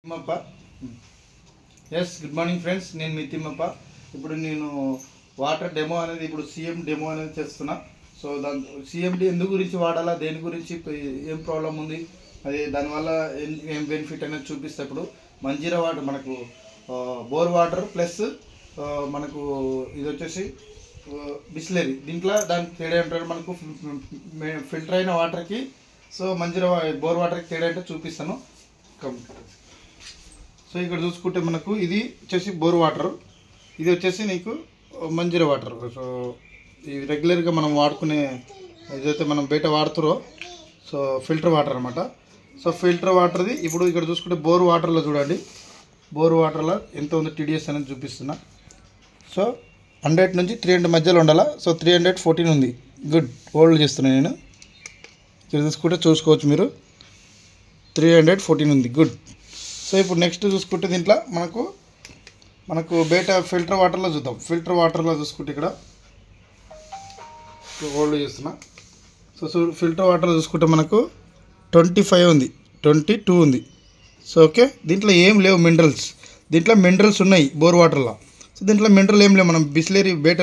Thimmappa. Yes, good morning friends, నేను మీ తిమ్మప్ప. ఇప్పుడు నేను వాటర్ డెమో అనేది ఇప్పుడు సిఎం డెమో అనేది చేస్తున్నా. సో దాని సిఎండి ఎందు గురించి వాడాలా, దేని గురించి ఏం ప్రాబ్లం ఉంది, అది దానివల్ల ఏం బెనిఫిట్ అనేది చూపిస్తే ఇప్పుడు మంజీరా వాటర్ మనకు బోర్ వాటర్ ప్లస్ మనకు ఇది వచ్చేసి బిస్లరీ. దీంట్లో దానికి తేడా ఏంటంటే మనకు ఫిల్టర్ అయిన వాటర్కి సో మంజీరా బోర్ వాటర్కి తేడా అంటే చూపిస్తాను. సో ఇక్కడ చూసుకుంటే మనకు ఇది వచ్చేసి బోర్ వాటర్, ఇది వచ్చేసి నీకు మంజీరా వాటర్. సో ఇది రెగ్యులర్గా మనం వాడుకునే ఏదైతే మనం బయట వాడుతారో సో ఫిల్టర్ వాటర్ అనమాట. సో ఫిల్టర్ వాటర్ది ఇప్పుడు ఇక్కడ చూసుకుంటే బోర్ వాటర్లో చూడండి, బోర్ వాటర్లో ఎంత ఉంది టీడీఎస్ అనేది చూపిస్తున్నా. సో 100 నుంచి 300 మధ్యలో ఉండాలా. సో 314 ఉంది. గుడ్, హోల్డ్ చేస్తున్నాను నేను. ఇక్కడ చూసుకుంటే చూసుకోవచ్చు మీరు, 314 ఉంది. గుడ్. సో ఇప్పుడు నెక్స్ట్ చూసుకుంటే దీంట్లో మనకు బయట ఫిల్టర్ వాటర్లో చూద్దాం. ఫిల్టర్ వాటర్లో చూసుకుంటే ఇక్కడ హోల్డ్ చేస్తున్నా. సో ఫిల్టర్ వాటర్లో చూసుకుంటే మనకు 25 ఉంది, 22 ఉంది. సో ఓకే, దీంట్లో ఏం లేవు మినరల్స్. దీంట్లో మినరల్స్ ఉన్నాయి బోర్ వాటర్లో. సో దీంట్లో మినరల్ ఏం లేవు. మనం బిస్లరీ బయట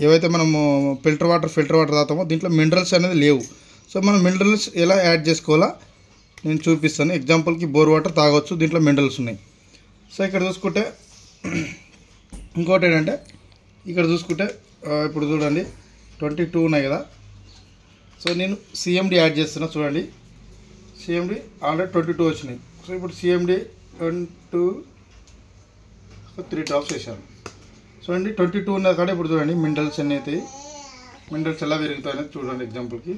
ఏవైతే మనము ఫిల్టర్ వాటర్ తాగుతామో దీంట్లో మినరల్స్ అనేది లేవు. సో మనం మినరల్స్ ఎలా యాడ్ చేసుకోవాలా నేను చూపిస్తాను. ఎగ్జాంపుల్కి బోర్ వాటర్ తాగొచ్చు, దీంట్లో మినరల్స్ ఉన్నాయి. సో ఇక్కడ చూసుకుంటే ఇంకోటి ఏంటంటే ఇక్కడ చూసుకుంటే ఇప్పుడు చూడండి 22 ఉన్నాయి కదా. సో నేను సిఎండి యాడ్ చేస్తున్నా చూడండి. సిఎండి ఆల్రెడీ 22 వచ్చినాయి. సో ఇప్పుడు సిఎండి 3 డ్రాప్స్ వేసాను. చూడండి 22 ఉన్నది కాడ ఇప్పుడు చూడండి మినరల్స్ అన్నీ అవుతాయి. మినరల్స్ ఎలా పెరుగుతాయి అనేది చూడండి. ఎగ్జాంపుల్కి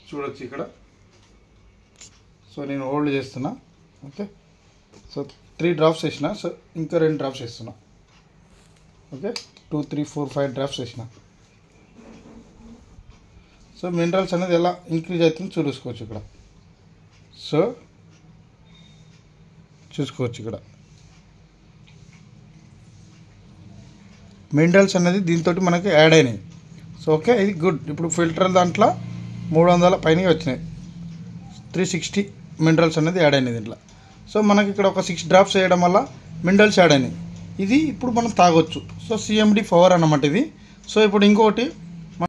చూడొచ్చు ఇక్కడ. సో నేను హోల్డ్ చేస్తున్నా. ఓకే, సో 3 డ్రాప్స్ వేసిన. సో ఇంకా 2 డ్రాప్స్ వేస్తున్నా. ఓకే, 2, 3, 4, 5 డ్రాప్స్ వేసిన. సో మినరల్స్ అనేది ఎలా ఇంక్రీజ్ అవుతుంది చూసుకోవచ్చు ఇక్కడ. సో చూసుకోవచ్చు ఇక్కడ మినరల్స్ అనేది దీంతో మనకి యాడ్ అయినాయి. సో ఓకే, ఇది గుడ్. ఇప్పుడు ఫిల్టర్ దాంట్లో 300 పైన వచ్చినాయి. 360 మినరల్స్ అనేది యాడ్ అయినాయి దీంట్లో. సో మనకి ఇక్కడ ఒక 6 డ్రాప్స్ వేయడం వల్ల మినరల్స్ యాడ్ అయినాయి. ఇది ఇప్పుడు మనం తాగొచ్చు. సో సిఎండి పవర్ అన్నమాట ఇది. సో ఇప్పుడు ఇంకొకటి